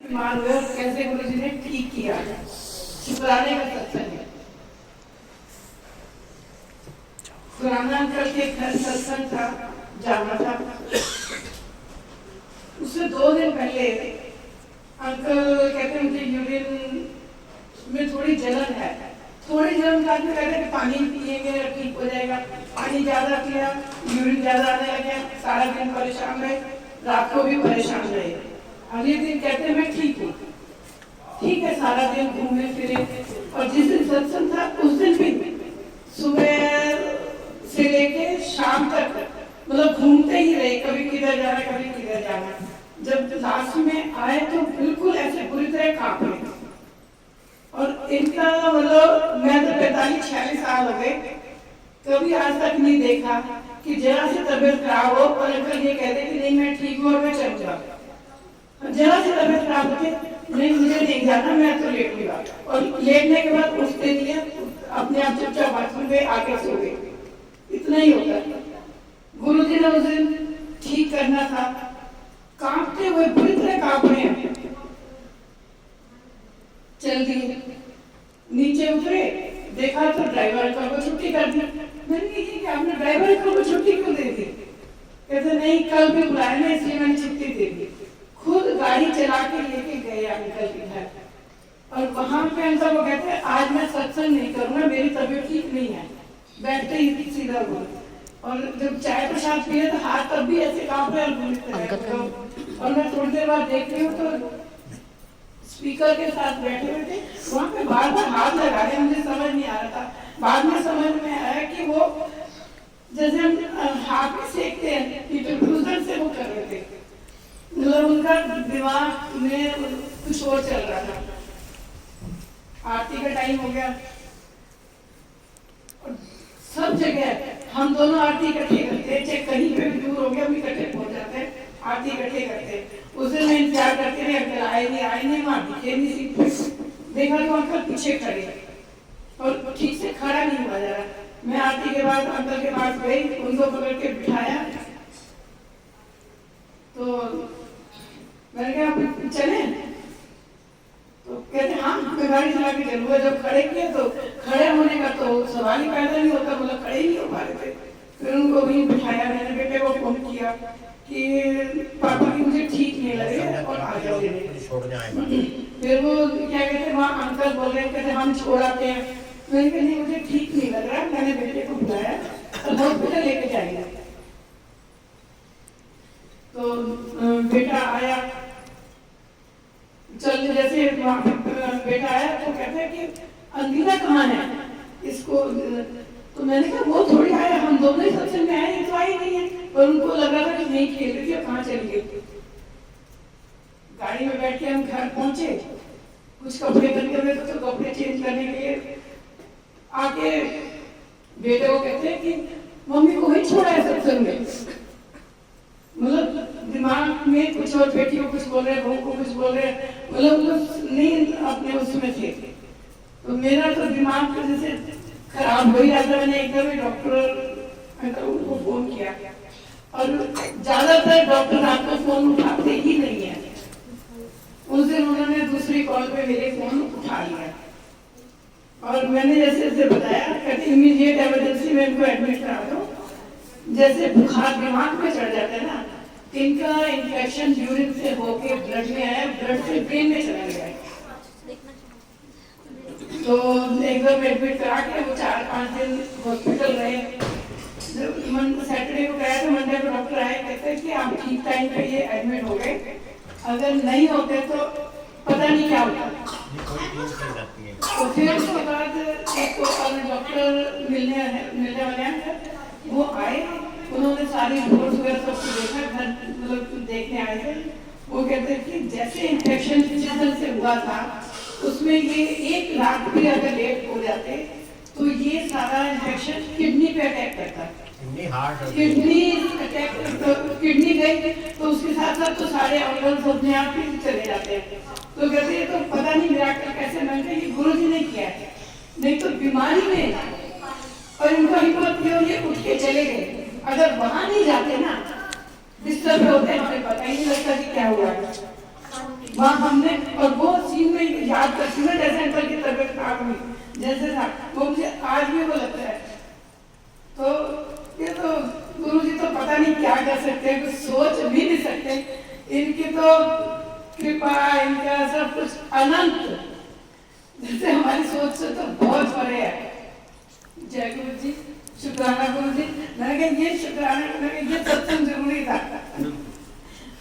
बीमार हुए और कैसे गुरु जी ने ठीक किया, शुक्राने का सत्संग है। सुराना अंकल के घर सत्संग था, जाना था। उससे 2 दिन पहले अंकल कहते मुझे यूरिन में थोड़ी जलन है। थोड़ी जलन का कहते कि पानी पिएंगे ठीक हो जाएगा। पानी ज्यादा पिया, यूरिन ज्यादा आने लगे, सारा दिन परेशान रहे, रात को भी परेशान रहे। अगले दिन कहते मैं ठीक हूँ। ठीक है, सारा दिन घूमे फिरे और जिस दिन सत्संग था उस दिन भी सुबह से लेके शाम तक मतलब घूमते ही रहे, कभी किधर जाना कभी किधर जाना। जब लास्ट में आए तो बिल्कुल ऐसे बुरी तरह कांप रहे और इनका मतलब मैं तो 45-46 साल हो गए, कभी आज तक नहीं देखा कि जरा से तबीयत खराब हो और अंकल ये कहते कि नहीं मैं ठीक हूँ और मैं चल जाऊँ। जरा से तबीयत खराब होती नहीं, मुझे नहीं जाना, मैं तो लेटूंगा। और लेटने के बाद उठते नहीं अपने आप चुपचाप बाथरूम में आके सो गए। इतना ही होता। गुरु जी ने उस दिन ठीक करना था, कांपते हुए बुरी तरह कांप रहे हैं। चल दिए, नीचे उतरे, देखा तो ड्राइवर अंकल को छुट्टी कर दी। मैंने कहा कि आपने ड्राइवर अंकल को छुट्टी क्यों दे दी? कहते नहीं कल भी बुलाया ना इसलिए मैंने छुट्टी दे दी। खुद गाड़ी चला के लेके गए अंकल के घर और वहां पे अंकल को कहते हैं आज मैं सत्संग नहीं करूंगा, मेरी तबीयत ठीक नहीं है। बैठते ही सीधा बोल और जब चाय प्रसाद पिए तो हाथ तब भी ऐसे कांप रहे और मैं थोड़ी देर बाद देखती हूँ तो स्पीकर के साथ बैठे हुए थे, वहाँ पे बार बार हाथ लगा रहे, मुझे समझ नहीं आ रहा था। बाद में समझ में आया कि वो जैसे हम हाथ में सेकते हैं डिफ्यूजर से वो कर रहे थे, मतलब उनका दिमाग में कुछ और चल रहा था। आरती का टाइम हो गया और सब जगह हम दोनों आरती इकट्ठे करते हैं, चाहे कहीं पे भी दूर हो गया हम इकट्ठे पहुंच जाते हैं, आरती इकट्ठे करते हैं। उस दिन मैं इंतजार करते रहे, अंकल आए नहीं वहां दिखे नहीं सीट। देखा तो अंकल पीछे खड़े और ठीक से खड़ा नहीं हुआ जा रहा। मैं आरती के बाद अंकल के पास गई, उनको पकड़ के बिठाया तो मैंने कहा चले तो कहते हाँ मैं गाड़ी चला के चलूंगा। जब खड़े किए तो खड़े होने का तो सवाल ही पैदा नहीं होता, मतलब खड़े ही नहीं हो पा रहे थे। फिर उनको भी बिठाया, मैंने बेटे को फोन किया कि पापा की मुझे ठीक नहीं लगे और आ जाओ। फिर वो क्या कहते वहाँ अंकल बोल रहे कहते हम छोड़ आते हैं। मैंने कहा नहीं मुझे ठीक नहीं लग रहा, मैंने बेटे को बुलाया और हॉस्पिटल लेके जाएंगे। तो बेटा आया, चल जैसे बेटा आया तो कहते हैं कि अंकिता कहाँ है इसको, तो मैंने कहा वो थोड़ी आया, हम दोनों ही सत्संग में आए, ये तो आई नहीं है। और उनको लग रहा था कि नहीं खेल रही थी, कहाँ चली गई। गाड़ी में बैठ के हम घर पहुंचे, कुछ कपड़े बदले हुए तो कपड़े चेंज करने के लिए आके बेटे को कहते हैं कि मम्मी को वही छोड़ा है सत्संग में। मतलब दिमाग में कुछ और, बेटी को कुछ बोल रहे, बहू को कुछ बोल रहे, मतलब नहीं अपने उसमें थे। तो मेरा तो दिमाग तो जैसे खराब हो ही रहा था। मैंने एकदम ही डॉक्टर अंकल को फोन किया और ज्यादातर डॉक्टर आपको फोन उठाते ही नहीं है। उस दिन उन्होंने दूसरी कॉल पे मेरे फोन उठा लिया और मैंने जैसे जैसे बताया कहते इमीडिएट इमरजेंसी में इनको एडमिट करा दो। जैसे बुखार दिमाग में चढ़ जाता है ना, इनका इन्फेक्शन यूरिन से होके ब्लड में आया, ब्लड से ब्रेन में चला गया। तो एकदम एडमिट करा के वो 4-5 दिन हॉस्पिटल रहे। सैटरडे को गया तो मंडे को डॉक्टर आए, कहते हैं कि आप ठीक टाइम पे ये एडमिट हो गए, अगर नहीं होते तो पता नहीं क्या होता। तो फिर उसके बाद एक डॉक्टर मिलने वाले हैं, वो आए, उन्होंने सारी रिपोर्ट वगैरह सब कुछ देखा, घर मतलब देखने आए थे। वो कहते हैं कि जैसे इन्फेक्शन जिस दिन से हुआ था उसमें ये 1 रात भी अगर लेट हो जाते तो ये सारा इन्फेक्शन किडनी पे अटैक करता है। किडनी अटैक, किडनी गई तो उसके साथ साथ तो सारे ऑर्गन्स अपने आप ही चले जाते हैं। तो कहते हैं तो पता नहीं मिराकल कैसे, मैंने ये गुरु जी ने किया है, नहीं तो बीमारी में। और इनको हिम्मत नहीं, ये उठ के चले गए। अगर वहां नहीं जाते ना, बिस्तर पे होते, हमें पता ही नहीं लगता कि क्या हुआ। वहाँ हमने और वो सीन में याद करती हूँ जैसे अंकल की तबीयत खराब हुई जैसे था वो मुझे आज भी वो लगता है। तो ये तो गुरु जी तो पता नहीं क्या कर सकते हैं, कुछ सोच भी नहीं सकते, इनकी तो कृपा इनका सब कुछ अनंत, जैसे हमारी सोच से तो बहुत बड़े है। जय गुरु जी, शुक्राना गुरु जी। मैंने कहा ये शुक्राना, मैंने कहा ये सब